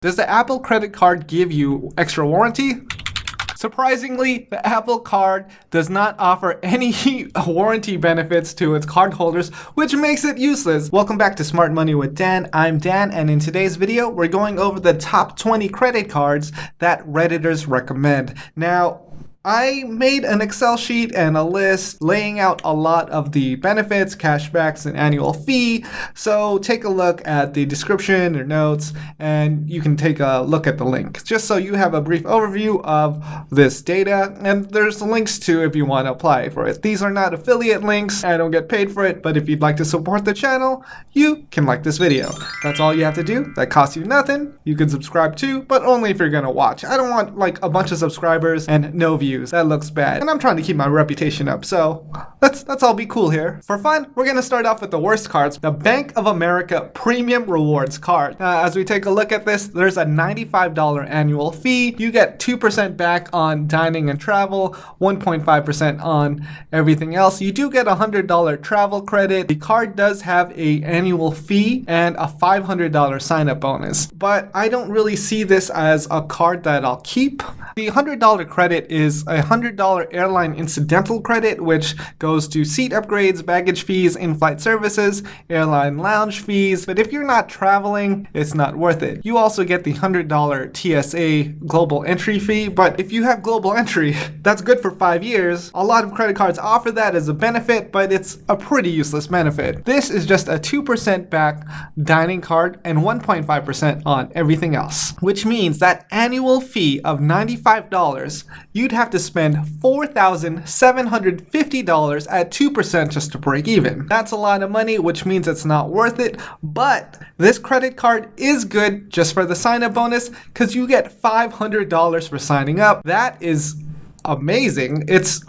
Does the Apple credit card give you extra warranty? Surprisingly, the Apple Card does not offer any warranty benefits to its cardholders, which makes it useless. Welcome back to Smart Money with Dan. I'm Dan, and in today's video, we're going over the top 20 credit cards that Redditors recommend. Now, I made an Excel sheet and a list laying out a lot of the benefits, cashbacks, and annual fee. So take a look at the description or notes, and you can take a look at the link, just so you have a brief overview of this data. And there's links too if you want to apply for it. These are not affiliate links. I don't get paid for it, but if you'd like to support the channel, you can like this video. That's all you have to do. That costs you nothing. You can subscribe too, but only if you're gonna watch. I don't want like a bunch of subscribers and no views. That looks bad, and I'm trying to keep my reputation up, so let's all be cool here. For fun, we're gonna start off with the worst cards, the Bank of America Premium Rewards card. As we take a look at this, there's a $95 annual fee. You get 2% back on dining and travel, 1.5% on everything else. You do get a $100 travel credit. The card does have a annual fee and a $500 sign-up bonus, but I don't really see this as a card that I'll keep. The $100 credit is a $100 airline incidental credit, which goes to seat upgrades, baggage fees, in-flight services, airline lounge fees. But if you're not traveling, it's not worth it. You also get the $100 TSA global entry fee. But if you have global entry, that's good for 5 years. A lot of credit cards offer that as a benefit, but it's a pretty useless benefit. This is just a 2% back dining card and 1.5% on everything else, which means that annual fee of $95, you'd have to spend $4,750 at 2% just to break even. That's a lot of money, which means it's not worth it, but this credit card is good just for the sign-up bonus because you get $500 for signing up. That is amazing. It's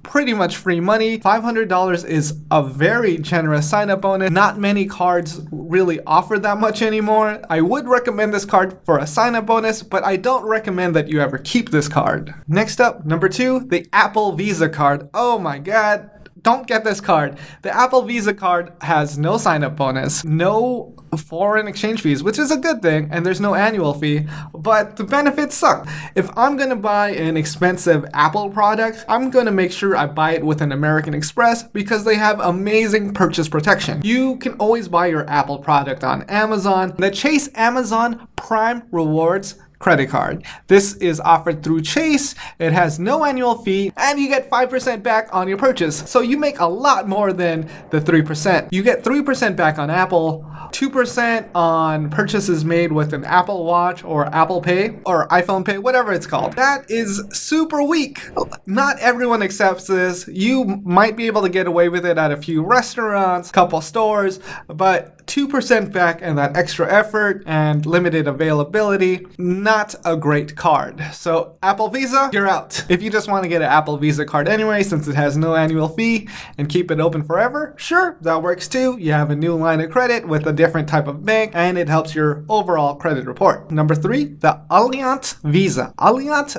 pretty much free money. $500 is a very generous sign-up bonus. Not many cards really offer that much anymore. I would recommend this card for a sign-up bonus, but I don't recommend that you ever keep this card. Next up, number 2, the Apple Visa card. Oh my God. Don't get this card. The Apple Visa card has no sign-up bonus, no foreign exchange fees, which is a good thing, and there's no annual fee, but the benefits suck. If I'm gonna buy an expensive Apple product, I'm gonna make sure I buy it with an American Express because they have amazing purchase protection. You can always buy your Apple product on Amazon. The Chase Amazon Prime Rewards credit card. This is offered through Chase. It has no annual fee, and you get 5% back on your purchase. So you make a lot more than the 3%. You get 3% back on Apple, 2% on purchases made with an Apple Watch or Apple Pay or iPhone Pay, whatever it's called. That is super weak. Not everyone accepts this. You might be able to get away with it at a few restaurants, couple stores, but 2% back and that extra effort and limited availability, not a great card. So Apple Visa, you're out. If you just want to get an Apple Visa card anyway, since it has no annual fee and keep it open forever, sure, that works too. You have a new line of credit with a different type of bank, and it helps your overall credit report. Number 3, the Alliant Visa. Alliant.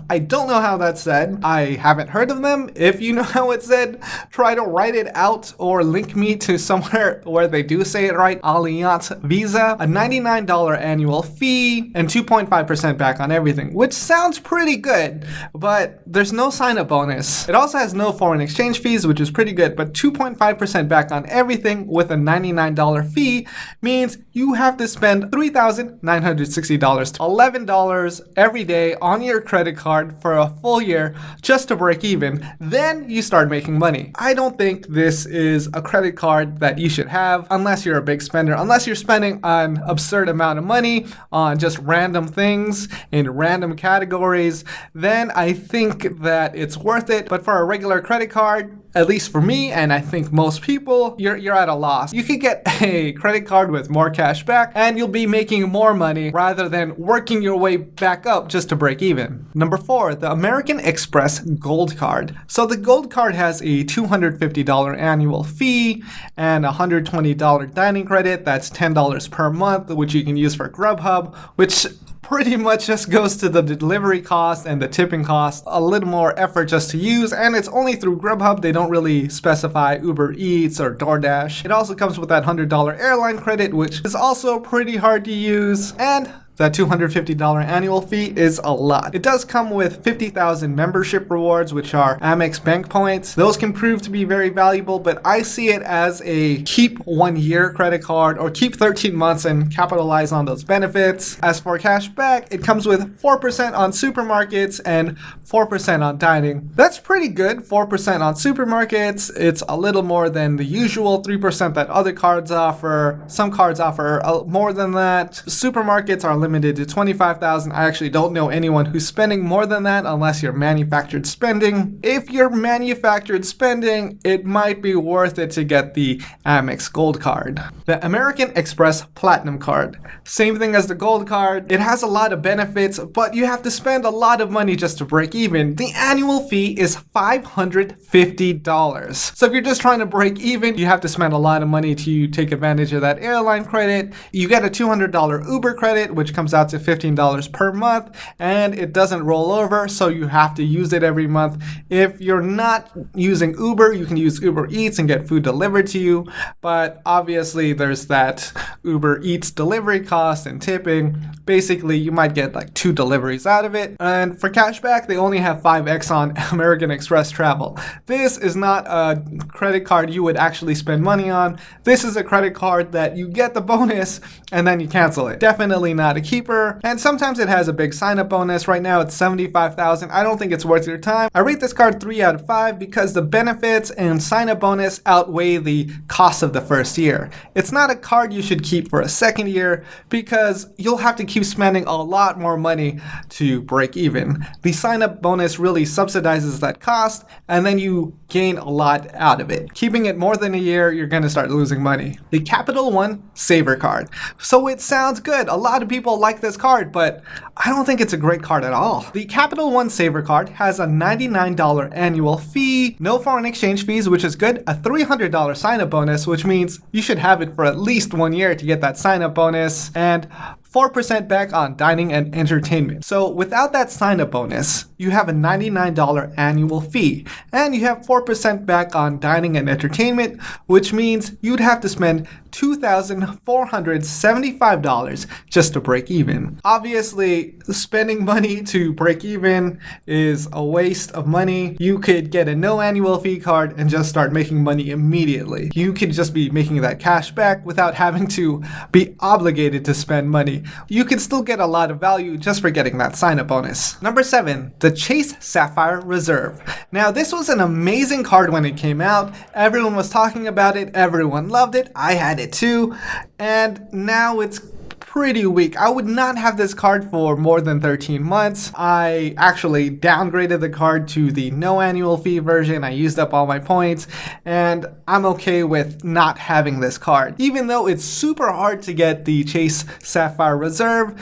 I don't know how that's said. I haven't heard of them. If you know how it's said, try to write it out or link me to somewhere where they do say it right. Alliant Visa, a $99 annual fee and 2.5% back on everything, which sounds pretty good, but there's no sign-up bonus. It also has no foreign exchange fees, which is pretty good, but 2.5% back on everything with a $99 fee means you have to spend $3,960 to $11 every day on your credit card for a full year just to break even. Then you start making money. I don't think this is a credit card that you should have unless you're a big spender, unless you're spending an absurd amount of money on just random things in random categories. Then I think that it's worth it. But for a regular credit card, at least for me, and I think most people, you're at a loss. You could get a credit card with more cash back, and you'll be making more money rather than working your way back up just to break even. Number 4, the American Express Gold Card. So the Gold Card has a $250 annual fee and a $120 dining credit. That's $10 per month, which you can use for Grubhub, which pretty much just goes to the delivery cost and the tipping cost. A little more effort just to use, and it's only through Grubhub. They don't really specify Uber Eats or DoorDash. It also comes with that $100 airline credit, which is also pretty hard to use, and that $250 annual fee is a lot. It does come with 50,000 membership rewards, which are Amex bank points. Those can prove to be very valuable, but I see it as a keep 1 year credit card or keep 13 months and capitalize on those benefits. As for cash back, it comes with 4% on supermarkets and 4% on dining. That's pretty good. 4% on supermarkets. It's a little more than the usual 3% that other cards offer. Some cards offer more than that. Supermarkets are limited to 25,000. I actually don't know anyone who's spending more than that unless you're manufactured spending. If you're manufactured spending, it might be worth it to get the Amex Gold Card. The American Express Platinum Card. Same thing as the Gold Card. It has a lot of benefits, but you have to spend a lot of money just to break even. The annual fee is $550. So if you're just trying to break even, you have to spend a lot of money to take advantage of that airline credit. You get a $200 Uber credit, which comes out to $15 per month, and it doesn't roll over, so you have to use it every month. If you're not using Uber, you can use Uber Eats and get food delivered to you, but obviously there's that Uber Eats delivery cost and tipping. Basically, you might get like 2 deliveries out of it. And for cashback, they only have 5x on American Express Travel. This is not a credit card you would actually spend money on. This is a credit card that you get the bonus and then you cancel it. Definitely not a keeper, and sometimes it has a big sign-up bonus. Right now it's 75,000. I don't think it's worth your time. I rate this card 3 out of 5 because the benefits and sign-up bonus outweigh the cost of the first year. It's not a card you should keep for a second year because you'll have to keep spending a lot more money to break even. The sign-up bonus really subsidizes that cost, and then you gain a lot out of it. Keeping it more than a year, you're going to start losing money. The Capital One Saver Card. So it sounds good. A lot of people like this card, but I don't think it's a great card at all. The Capital One Saver Card has a $99 annual fee, no foreign exchange fees, which is good, a $300 sign-up bonus, which means you should have it for at least 1 year to get that sign-up bonus, and 4% back on dining and entertainment. So without that sign-up bonus, you have a $99 annual fee, and you have 4% back on dining and entertainment, which means you'd have to spend $2,475 just to break even. Obviously, spending money to break even is a waste of money. You could get a no annual fee card and just start making money immediately. You could just be making that cash back without having to be obligated to spend money. You can still get a lot of value just for getting that sign-up bonus. Number 7, the Chase Sapphire Reserve. Now, this was an amazing card when it came out. Everyone was talking about it. Everyone loved it. I had it too. And now it's pretty weak. I would not have this card for more than 13 months. I actually downgraded the card to the no annual fee version. I used up all my points, and I'm okay with not having this card. Even though it's super hard to get the Chase Sapphire Reserve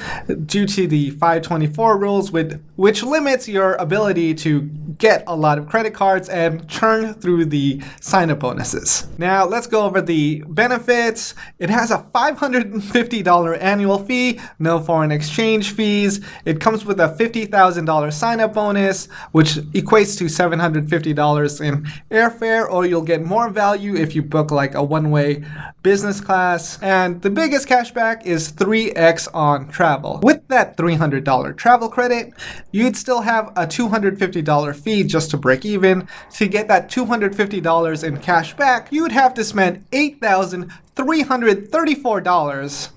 due to the 524 rules, which limits your ability to get a lot of credit cards and churn through the sign-up bonuses. Now, let's go over the benefits. It has a $550 annual fee, no foreign exchange fees. It comes with a $50,000 sign-up bonus, which equates to $750 in airfare, or you'll get more value if you book like a one-way business class. And the biggest cashback is 3x on travel. With that $300 travel credit, you'd still have a $250 fee just to break even. To get that $250 in cash back, you'd have to spend $8,334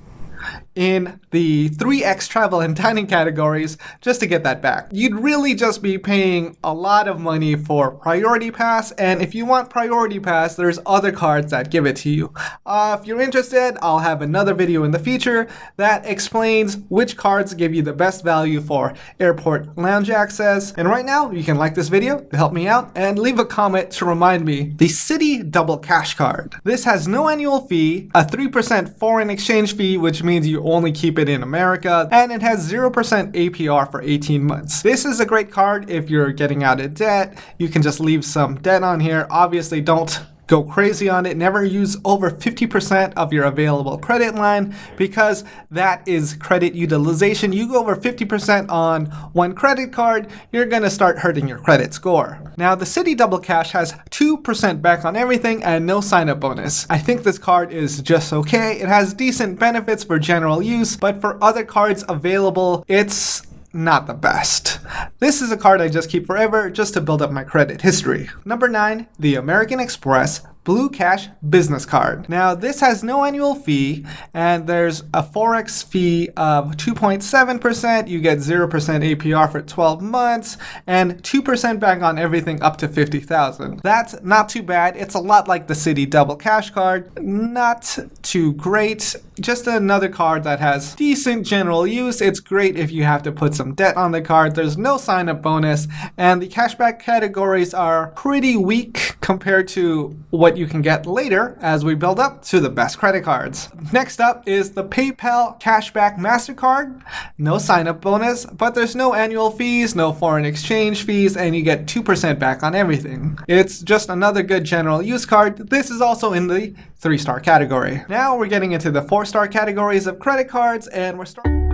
in the 3x travel and dining categories just to get that back. You'd really just be paying a lot of money for Priority Pass, and if you want Priority Pass, there's other cards that give it to you. If you're interested, I'll have another video in the future that explains which cards give you the best value for airport lounge access. And right now, you can like this video to help me out and leave a comment to remind me. The Citi Double Cash Card. This has no annual fee, a 3% foreign exchange fee, which means you only keep it in America, and it has 0% APR for 18 months. This is a great card if you're getting out of debt. You can just leave some debt on here. Obviously, don't go crazy on it. Never use over 50% of your available credit line because that is credit utilization. You go over 50% on one credit card, you're going to start hurting your credit score. Now, the Citi Double Cash has 2% back on everything and no sign-up bonus. I think this card is just okay. It has decent benefits for general use, but for other cards available, it's not the best. This is a card I just keep forever just to build up my credit history. Number 9, the American Express Blue Cash Business Card. Now, this has no annual fee, and there's a Forex fee of 2.7%. You get 0% APR for 12 months, and 2% back on everything up to $50,000. That's not too bad. It's a lot like the Citi Double Cash card. Not too great. Just another card that has decent general use. It's great if you have to put some debt on the card. There's no sign-up bonus, and the cashback categories are pretty weak compared to what you can get later as we build up to the best credit cards. Next up is the PayPal Cashback MasterCard. No sign-up bonus, but there's no annual fees, no foreign exchange fees, and you get 2% back on everything. It's just another good general use card. This is also in the 3-star category. Now we're getting into the 4-star categories of credit cards, and we're starting.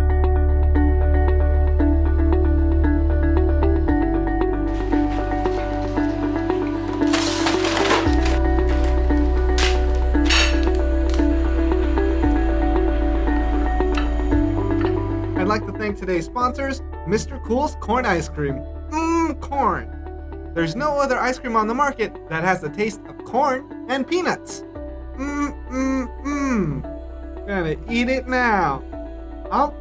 I'd like to thank today's sponsors, Mr. Cool's Corn Ice Cream. Corn. There's no other ice cream on the market that has the taste of corn and peanuts. Gonna eat it now. Oh.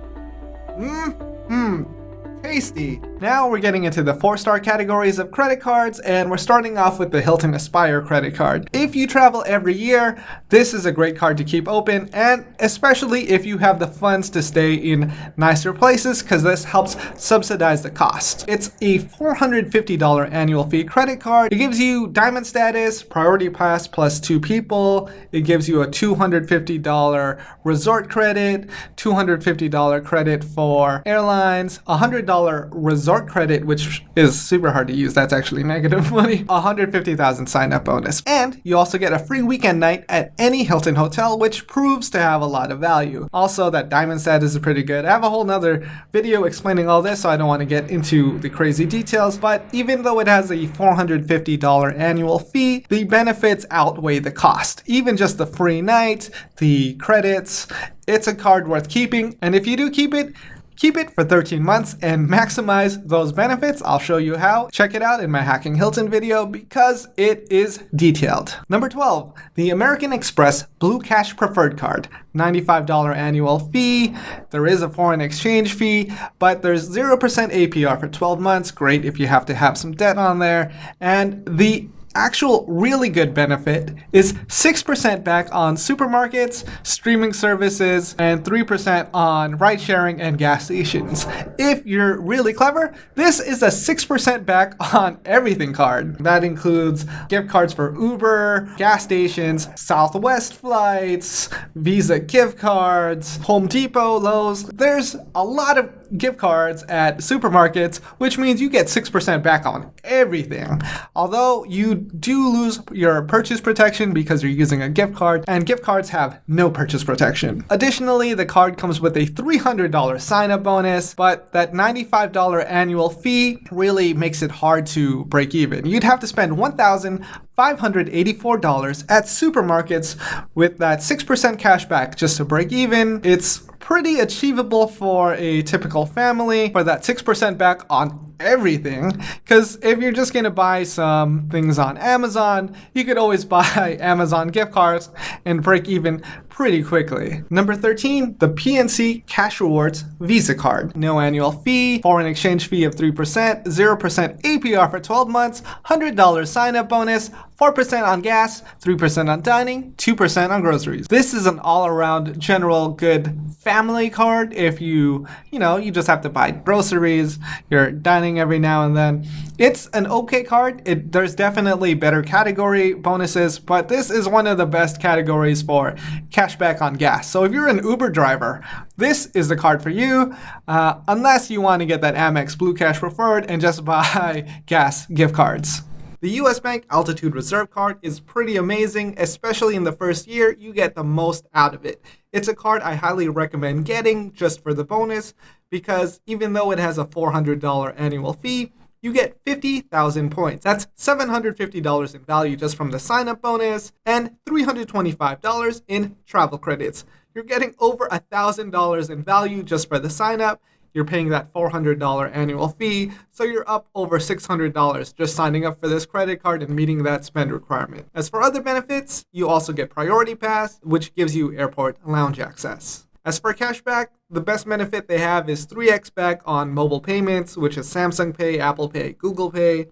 Tasty. Now we're getting into the 4-star categories of credit cards, and we're starting off with the Hilton Aspire credit card. If you travel every year, this is a great card to keep open, and especially if you have the funds to stay in nicer places, because this helps subsidize the cost. It's a $450 annual fee credit card. It gives you diamond status, priority pass plus 2 people. It gives you a $250 resort credit, $250 credit for airlines, $100 resort credit, which is super hard to use. That's actually negative money. $150,000 sign-up bonus. And you also get a free weekend night at any Hilton hotel, which proves to have a lot of value. Also, that diamond status is pretty good. I have a whole nother video explaining all this, so I don't want to get into the crazy details, but even though it has a $450 annual fee, the benefits outweigh the cost. Even just the free night, the credits, it's a card worth keeping. And if you do keep it for 13 months and maximize those benefits. I'll show you how. Check it out in my Hacking Hilton video because it is detailed. Number 12, the American Express Blue Cash Preferred Card. $95 annual fee. There is a foreign exchange fee, but there's 0% APR for 12 months. Great if you have to have some debt on there. And the actual really good benefit is 6% back on supermarkets, streaming services, and 3% on ride sharing and gas stations. If you're really clever, this is a 6% back on everything card. That includes gift cards for Uber, gas stations, Southwest flights, Visa gift cards, Home Depot, Lowe's. There's a lot of gift cards at supermarkets, which means you get 6% back on everything. Although you do lose your purchase protection because you're using a gift card, and gift cards have no purchase protection. Additionally, the card comes with a $300 sign-up bonus, but that $95 annual fee really makes it hard to break even. You'd have to spend $1,584 at supermarkets with that 6% cash back just to break even. It's pretty achievable for a typical family for that 6% back on everything, because if you're just going to buy some things on Amazon, you could always buy Amazon gift cards and break even pretty quickly. Number 13, the PNC Cash Rewards Visa Card. No annual fee, foreign exchange fee of 3%, 0% APR for 12 months, $100 sign-up bonus, 4% on gas, 3% on dining, 2% on groceries. This is an all-around general good family card. If you just have to buy groceries, you're dining every now and then. It's an okay card. There's definitely better category bonuses, but this is one of the best categories for cashback on gas. So if you're an Uber driver, this is the card for you, unless you want to get that Amex Blue Cash Preferred and just buy gas gift cards. The US Bank Altitude Reserve card is pretty amazing, especially in the first year. You get the most out of it. It's a card I highly recommend getting just for the bonus, because even though it has a $400 annual fee, you get 50,000 points. That's $750 in value just from the sign-up bonus, and $325 in travel credits. You're getting over $1,000 in value just for the sign-up. You're paying that $400 annual fee, so you're up over $600 just signing up for this credit card and meeting that spend requirement. As for other benefits, you also get Priority Pass, which gives you airport lounge access. As for cashback, the best benefit they have is 3x back on mobile payments, which is Samsung Pay, Apple Pay, Google Pay.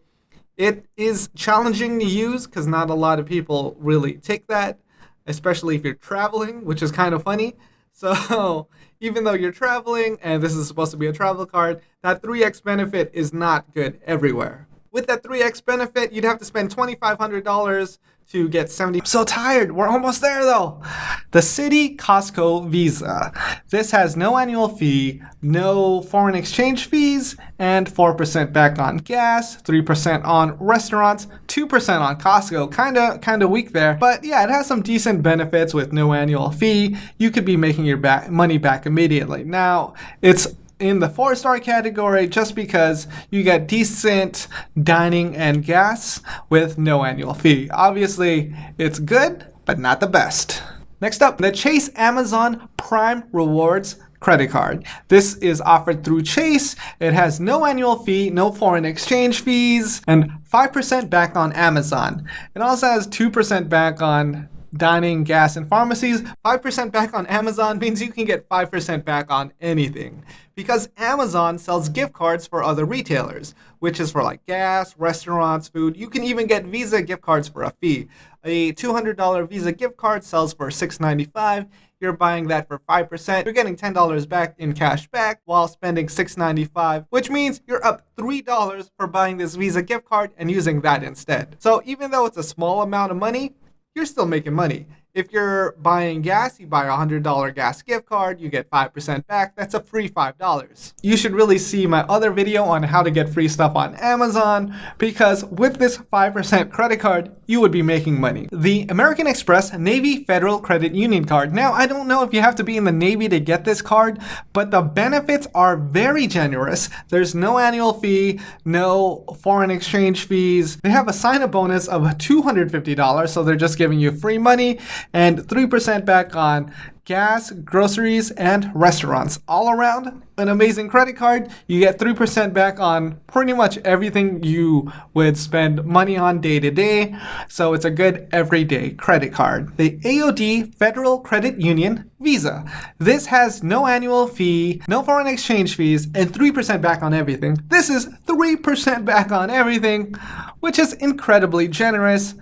It is challenging to use because not a lot of people really take that, especially if you're traveling, which is kind of funny. So even though you're traveling and this is supposed to be a travel card, that 3x benefit is not good everywhere. With that 3x benefit, you'd have to spend $2,500 to get 70. I'm so tired. We're almost there though. The Citi Costco Visa. This has no annual fee, no foreign exchange fees, and 4% back on gas, 3% on restaurants, 2% on Costco. Kinda weak there. But yeah, it has some decent benefits with no annual fee. You could be making your money back immediately. Now, it's in the 4-star category just because you get decent dining and gas with no annual fee. Obviously, it's good, but not the best. Next up, the Chase Amazon Prime Rewards credit card. This is offered through Chase. It has no annual fee, no foreign exchange fees, and 5% back on Amazon. It also has 2% back on dining, gas, and pharmacies. 5% back on Amazon means you can get 5% back on anything, because Amazon sells gift cards for other retailers, which is for like gas, restaurants, food. You can even get Visa gift cards for a fee. A $200 Visa gift card sells for $695. You're buying that for 5%. You're getting $10 back in cash back while spending $695, which means you're up $3 for buying this Visa gift card and using that instead. So even though it's a small amount of money, you're still making money. If you're buying gas, you buy a $100 gas gift card, you get 5% back. That's a free $5. You should really see my other video on how to get free stuff on Amazon, because with this 5% credit card, you would be making money. The American Express Navy Federal Credit Union card. Now, I don't know if you have to be in the Navy to get this card, but the benefits are very generous. There's no annual fee, no foreign exchange fees. They have a sign-up bonus of $250, so they're just giving you free money, and 3% back on gas, groceries, and restaurants. All around, an amazing credit card. You get 3% back on pretty much everything you would spend money on day to day. So it's a good everyday credit card. The AOD Federal Credit Union Visa. This has no annual fee, no foreign exchange fees, and 3% back on everything. This is 3% back on everything, which is incredibly generous.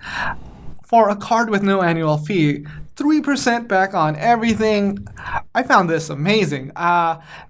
For a card with no annual fee, 3% back on everything. I found this amazing.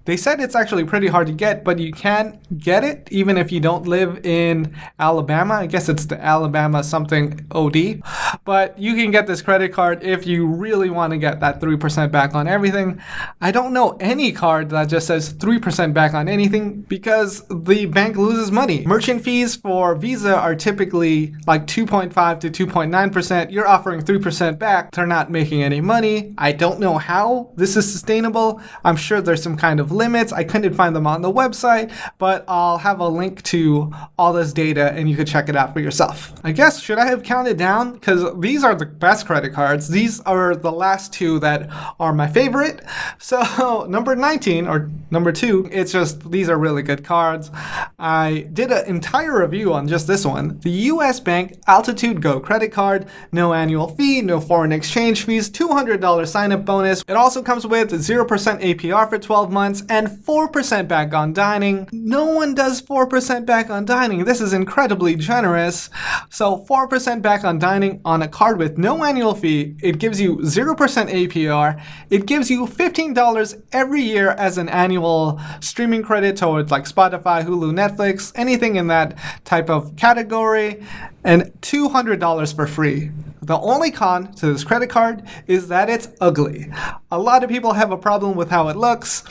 They said it's actually pretty hard to get, but you can get it even if you don't live in Alabama. I guess it's the Alabama something OD. But you can get this credit card if you really want to get that 3% back on everything. I don't know any card that just says 3% back on anything because the bank loses money. Merchant fees for Visa are typically like 2.5 to 2.9%. You're offering 3% back. They're not making any money. I don't know how this is sustainable. I'm sure there's some kind of limits. I couldn't find them on the website, but I'll have a link to all this data and you could check it out for yourself. I guess, should I have counted down? Because these are the best credit cards. These are the last two that are my favorite. So number 19 or number 2, it's just, these are really good cards. I did an entire review on just this one. The US Bank Altitude Go credit card, no annual fee, no foreign exchange fees, $200 sign-up bonus. It also comes with 0% APR for 12 months and 4% back on dining. No one does 4% back on dining. This is incredibly generous. So 4% back on dining on a card with no annual fee. It gives you 0% APR. It gives you $15 every year as an annual streaming credit towards like Spotify, Hulu, Netflix, anything in that type of category, and $200 for free. The only con to this credit card is that it's ugly. A lot of people have a problem with how it looks.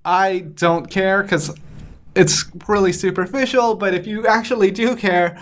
I don't care because it's really superficial, but if you actually do care,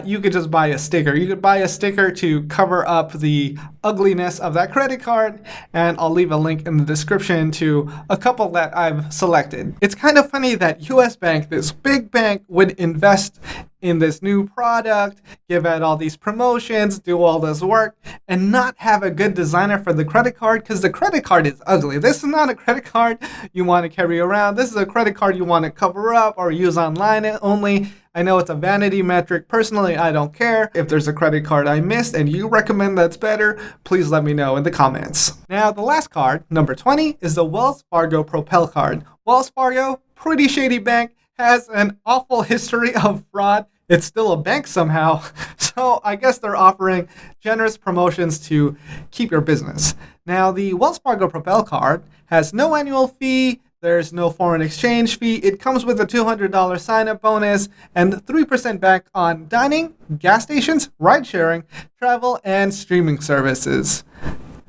you could just buy a sticker. You could buy a sticker to cover up the ugliness of that credit card, and I'll leave a link in the description to a couple that I've selected. It's kind of funny that US Bank, this big bank, would invest in this new product, give out all these promotions, do all this work, and not have a good designer for the credit card because the credit card is ugly. This is not a credit card you want to carry around. This is a credit card you want to cover up or use online only. I know it's a vanity metric. Personally, I don't care. If there's a credit card I missed and you recommend that's better, please let me know in the comments. Now, the last card, number 20, is the Wells Fargo Propel card. Wells Fargo, pretty shady bank, has an awful history of fraud. It's still a bank somehow, so I guess they're offering generous promotions to keep your business. Now, the Wells Fargo Propel card has no annual fee, there's no foreign exchange fee, it comes with a $200 sign-up bonus, and 3% back on dining, gas stations, ride-sharing, travel, and streaming services.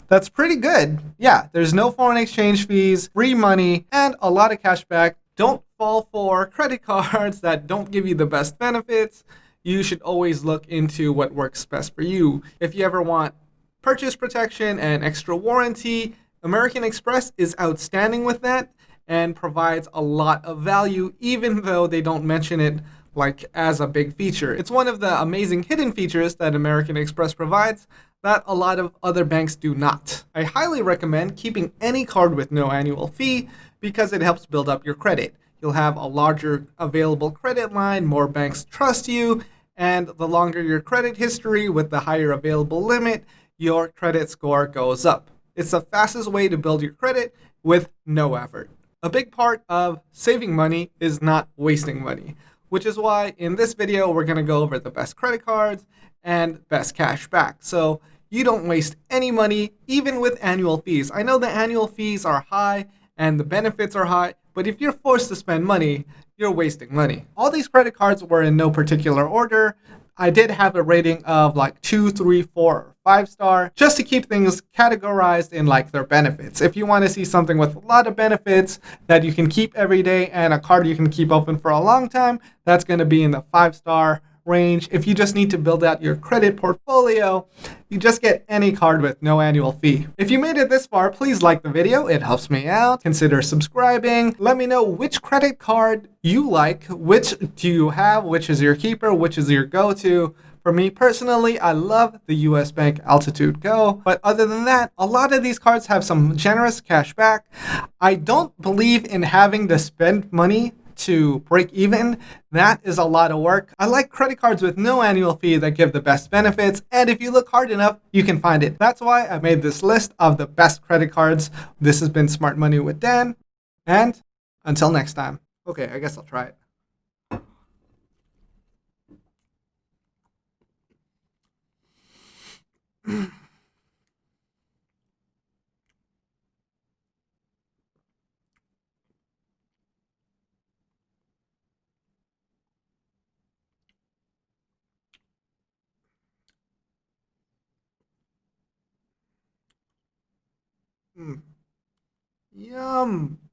That's pretty good. Yeah, there's no foreign exchange fees, free money, and a lot of cash back. Don't fall for credit cards that don't give you the best benefits. You should always look into what works best for you. If you ever want purchase protection and extra warranty, American Express is outstanding with that and provides a lot of value, even though they don't mention it like as a big feature. It's one of the amazing hidden features that American Express provides that a lot of other banks do not. I highly recommend keeping any card with no annual fee because it helps build up your credit. You'll have a larger available credit line, more banks trust you, and the longer your credit history with the higher available limit, your credit score goes up. It's the fastest way to build your credit with no effort. A big part of saving money is not wasting money, which is why in this video we're going to go over the best credit cards and best cash back. So you don't waste any money, even with annual fees. I know the annual fees are high and the benefits are high, but if you're forced to spend money, you're wasting money. All these credit cards were in no particular order. I did have a rating of like 2, 3, 4, or 5 star, just to keep things categorized in like their benefits. If you want to see something with a lot of benefits that you can keep every day and a card you can keep open for a long time, that's going to be in the 5-star range. If you just need to build out your credit portfolio, you just get any card with no annual fee. If you made it this far, please like the video. It helps me out. Consider subscribing. Let me know which credit card you like. Which do you have? Which is your keeper? Which is your go-to? For me personally, I love the US Bank Altitude Go. But other than that, a lot of these cards have some generous cash back. I don't believe in having to spend money to break even. That is a lot of work. I like credit cards with no annual fee that give the best benefits, and if you look hard enough, you can find it. That's why I made this list of the best credit cards. This has been Smart Money with Dan, and until next time. Okay, I guess I'll try it. Yum.